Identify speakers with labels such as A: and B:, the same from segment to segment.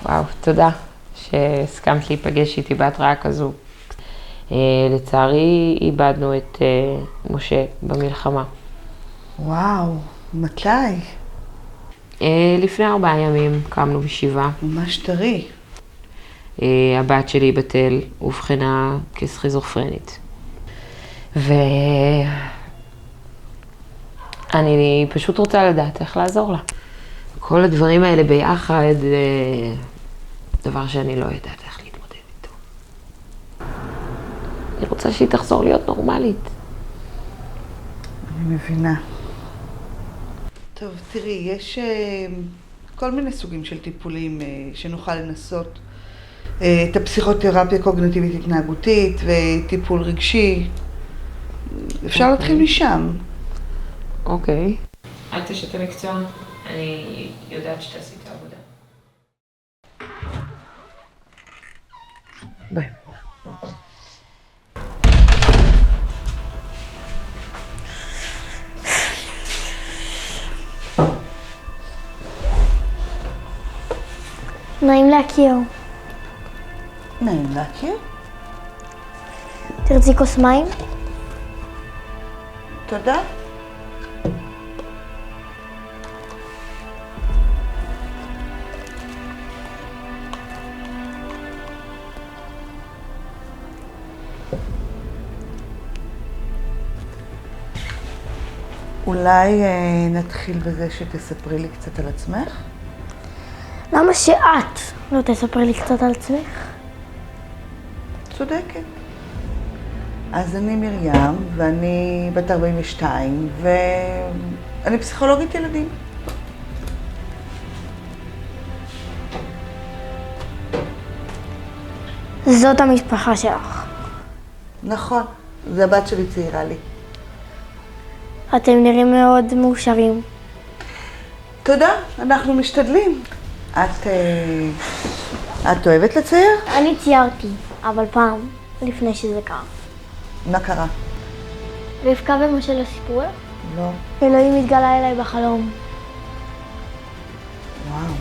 A: וואו, תודה שהסכמת להיפגש איתי בהתראה כזו. לצערי איבדנו את משה במלחמה.
B: וואו, מתי?
A: לפני 4 ימים קמנו בשבעה.
B: ממש טרי.
A: הבת שלי בתל אובחנה כסכיזופרנית. ואני פשוט רוצה לדעת איך לעזור לה. כל הדברים האלה ביחד, דבר שאני לא יודעת איך להתמודד איתו. אני רוצה שהיא תחזור להיות נורמלית.
B: אני מבינה. טוב, תראי, יש כל מיני סוגים של טיפולים שנוכל לנסות. את הפסיכותרפיה קוגניטיבית התנהגותית וטיפול רגשי. אפשר להתחיל משם.
A: אוקיי. אל תשת המקצוע, אני יודעת שאתה עשית עבודה. ביי.
C: נעים להכיר.
B: נעים להכיר.
C: תרצי כוס מים?
B: תודה. אולי נתחיל בזה שתספרי לי קצת על עצמך?
C: למה שאת לא תספרי לי קצת על עצמך?
B: צודקת. אז אני מרים, ואני בת 42, ואני פסיכולוגית ילדים.
C: זאת המשפחה שלך.
B: נכון, זה הבת שלי צעירה לי.
C: אתם נראים מאוד מאושרים.
B: תודה, אנחנו משתדלים. את אוהבת לצייר?
C: אני ציירתי, אבל פעם, לפני שזה קרה.
B: מה קרה?
C: רבקה ומשה לא סיפרו לך?
B: לא.
C: אלוהים התגלה אליי בחלום.
B: וואו,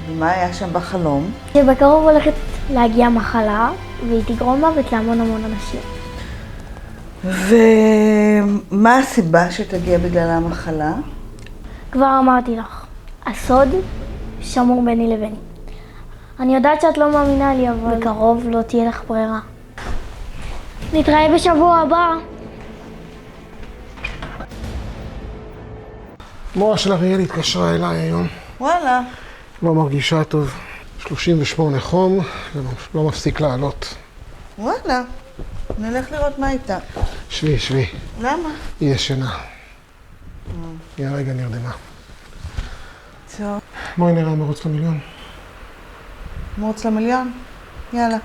B: ומה היה שם בחלום?
C: שבקרוב הולכת להגיע מחלה, והיא תגרום מוות להמון אנשים.
B: ומה הסיבה שתגיע בגלל המחלה?
C: כבר אמרתי לך, הסוד שמור ביני לביני. אני יודעת שאת לא מאמינה לי, אבל בקרוב לא תהיה לך ברירה. נתראה בשבוע הבא.
D: מורה של אריאל התקשרה אליי היום.
B: וואלה.
D: לא מרגישה טוב. 38 חום, לא מפסיק לעלות.
B: וואלה. נלך לראות מה איתה.
D: שבי.
B: למה?
D: היא ישנה. היא הרגע נרדמה.
B: טוב.
D: בואי נראה מרוץ למיליון.
B: מרוץ למיליון? יאללה.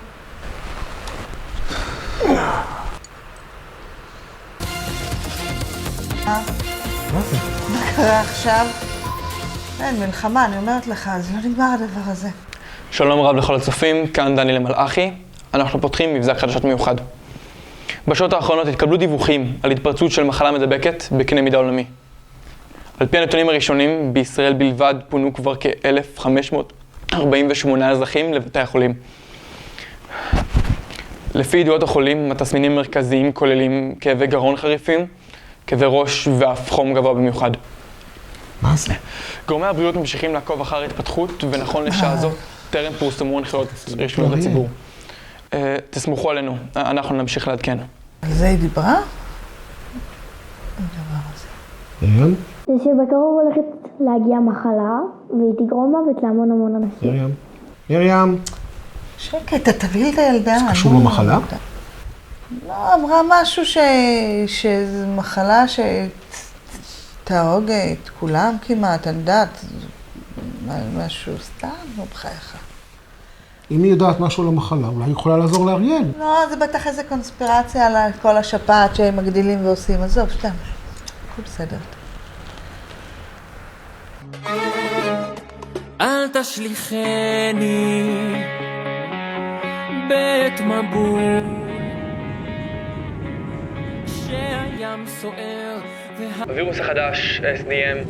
D: מה זה?
B: מה קרה עכשיו? אין, מלחמה, אני אומרת לך, זה לא נגמר הדבר הזה.
E: שלום רב לכל הצופים, כאן דניאל מלאכי. אנחנו פותחים מבזק חדשות מיוחד. בשעות האחרונות התקבלו דיווחים על התפרצות של מחלה מדבקת בקנה מידה עולמי. על פי הנתונים הראשונים, בישראל בלבד פונו כבר כ-1,548 אזרחים לבתי החולים. לפי ידיעות החולים, התסמינים מרכזיים כוללים כאבי גרון חריפים, כאבי ראש ואף חום גבוה במיוחד.
D: מה זה?
E: גורמי הבריאות ממשיכים לעקוב אחר התפתחות, ונכון לשעה זו טרם פורסמו הנחיות רשמיות לציבור. תסמכו עלינו, אנחנו נמשיך לעדכן.
B: על זה היא דיברה? הדבר הזה.
D: מרים?
C: זה שבקרוב הולכת להגיע מחלה, והיא תגרום מוות להמון אנשים.
D: מרים.
B: שקט, תביא את הילדה.
D: זה קשור למחלה?
B: לא, אמרה משהו שזו מחלה שתהרוג את כולם כמעט, אני יודעת, משהו סתם, לא בחייך.
D: אם היא יודעת משהו על המחלה, אולי היא יכולה לעזור לאריאל.
B: לא, זה בטח איזה קונספירציה על כל השפעת שהם מגדילים ועושים, עזוב, סתם, הכל בסדר.
F: אל תשליכני בעת מבול שהים סוער
E: הווירוס החדש, SDM,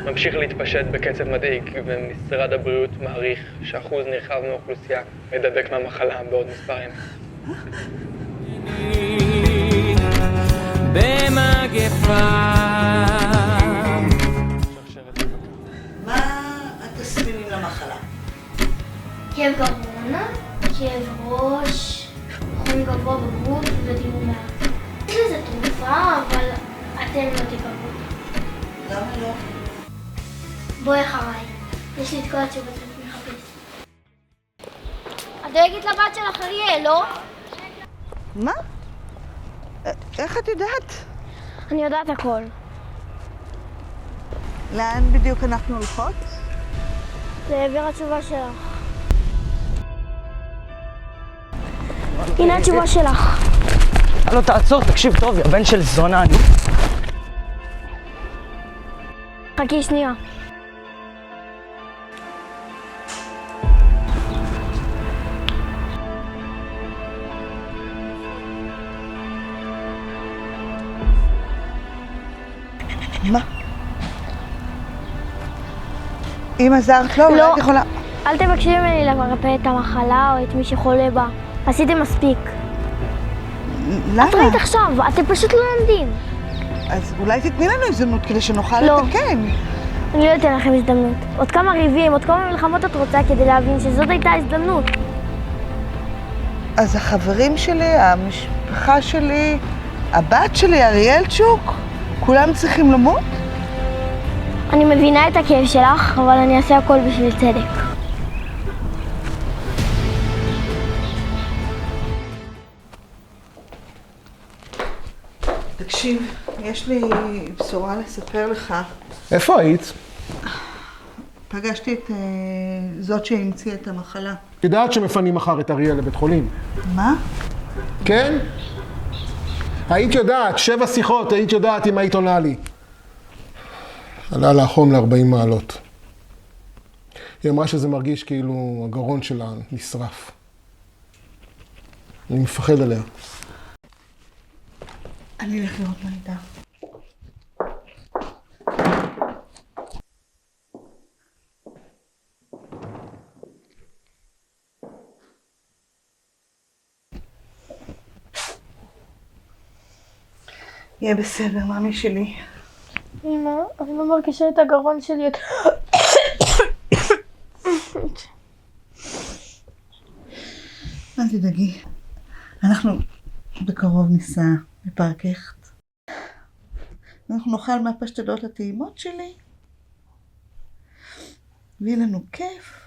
E: ממשיך להתפשט בקצב מדאיג, ומשרד הבריאות מעריך שאחוז נרחב מהאוכלוסייה מדבק מהמחלה בעוד מספר ימים.
F: במגפה.
B: מה התסמינים למחלה?
C: כאב גרון, כאב ראש, חום גבוה בגוף ודימום מעט. יש לזה תרופה, אבל אתם לא תקבלו.
B: למה לא?
C: בואי אחריי, יש לי את כל התשובות שאני מחפש. את דואגת לבת שלך אריאל, לא?
B: מה? איך את יודעת?
C: אני יודעת הכל.
B: לאן בדיוק אנחנו הולכות?
C: לעבר התשובה שלך. הנה התשובה שלך.
G: הלו, תעצור, תקשיב טוב, יא בן של זונה, אני...
C: חכי שנייה.
B: מה? אם עזרת לו, אולי את יכולה...
C: אל תבקשי ממני לרפא את המחלה או את מי שחולה בה. עשיתם מספיק.
B: למה?
C: את ראית עכשיו, אתם פשוט לא לומדים.
B: אז אולי תתני לנו הזדמנות כדי שנוכל
C: לא.
B: לתקן.
C: אני לא אתן לכם הזדמנות. עוד כמה ריבים, עוד כמה מלחמות את רוצה כדי להבין שזאת הייתה ההזדמנות.
B: אז החברים שלי, המשפחה שלי, הבת שלי, אריאלצ'וק, כולם צריכים למות?
C: אני מבינה את הכאב שלך, אבל אני אעשה הכל בשביל צדק.
B: תקשיב, יש לי בשורה לספר לך.
D: איפה היית?
B: פגשתי את זאת שהמציאה את המחלה.
D: יודעת שמפנים מחר את אריאל לבית חולים.
B: מה?
D: כן? היית יודעת, 7 שיחות, היית יודעת אם היית עונה לי. עלה לה החום ל-40 מעלות. היא אמרה שזה מרגיש כאילו הגרון שלה נשרף. אני מפחד עליה.
B: אני אלך לראות מה איתה. יהיה בסדר, מאמי שלי.
C: אמא, אני לא מרגישה את הגרון שלי.
B: אל תדאגי. אנחנו בקרוב ניסע לפארק הכט. אנחנו נאכל מהפשטדות הטעימות שלי. ויהיה לנו כיף.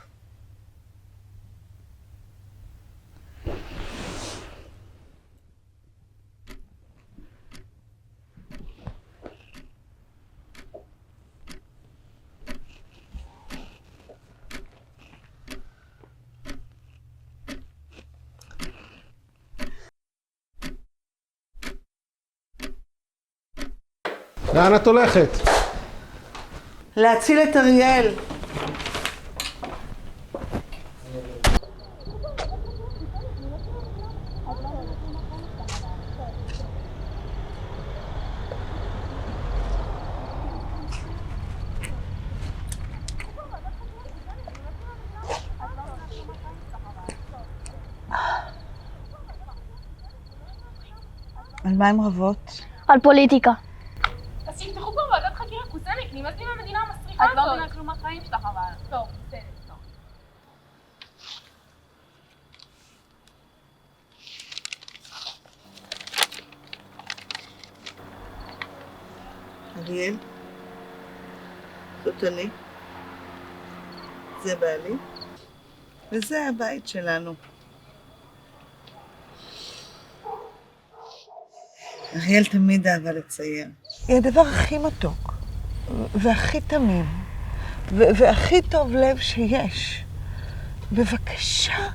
D: לאן את הולכת?
B: להציל את אריאל. על מה הם רבות?
C: על פוליטיקה.
H: אז שיפתחו פה ועדת חקירה קוסמת, נמאס לי מהמדינה המסריחה הזאת. את לא מבינה כלום מהחיים שלך אבל. טוב, בסדר, טוב.
B: אריאל, זאת אני, זה בעלי, וזה הבית שלנו. אריאל תמיד אהבה לצייר. היא הדבר הכי מתוק, והכי תמים, והכי טוב לב שיש. בבקשה,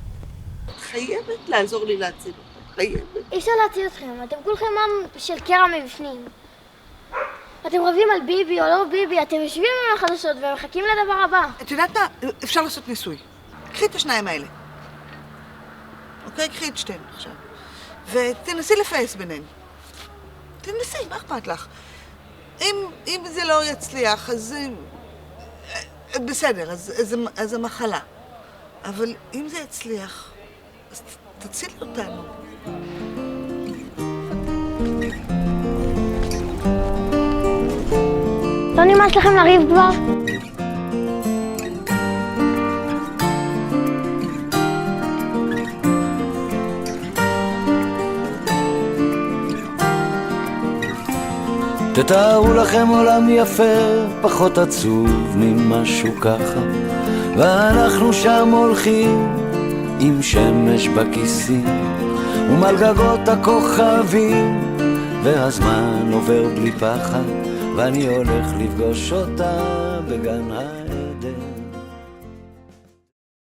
B: חייבת לעזור לי להציל אותך, חייבת.
C: אי אפשר להציל אתכם, אתם כולכם עם של קרע מבפנים. אתם רבים על ביבי או לא ביבי, אתם יושבים עם החדשות ומחכים לדבר הבא.
B: את יודעת מה? אפשר לעשות ניסוי. קחי את השניים האלה. אוקיי? קחי את שתיהם עכשיו. ותנסי לפייס ביניהם. תנסי, מה אכפת לך? אם זה לא יצליח, אז בסדר, אז זה מחלה. אבל אם זה יצליח, אז תצילי אותנו.
C: לא נמאס לכם לריב כבר?
I: תתארו לכם עולם יפה, פחות עצוב ממשהו ככה, ואנחנו שם הולכים עם שמש בכיסים ומעל גגות הכוכבים, והזמן עובר בלי פחד, ואני הולך לפגוש אותה בגן העדן.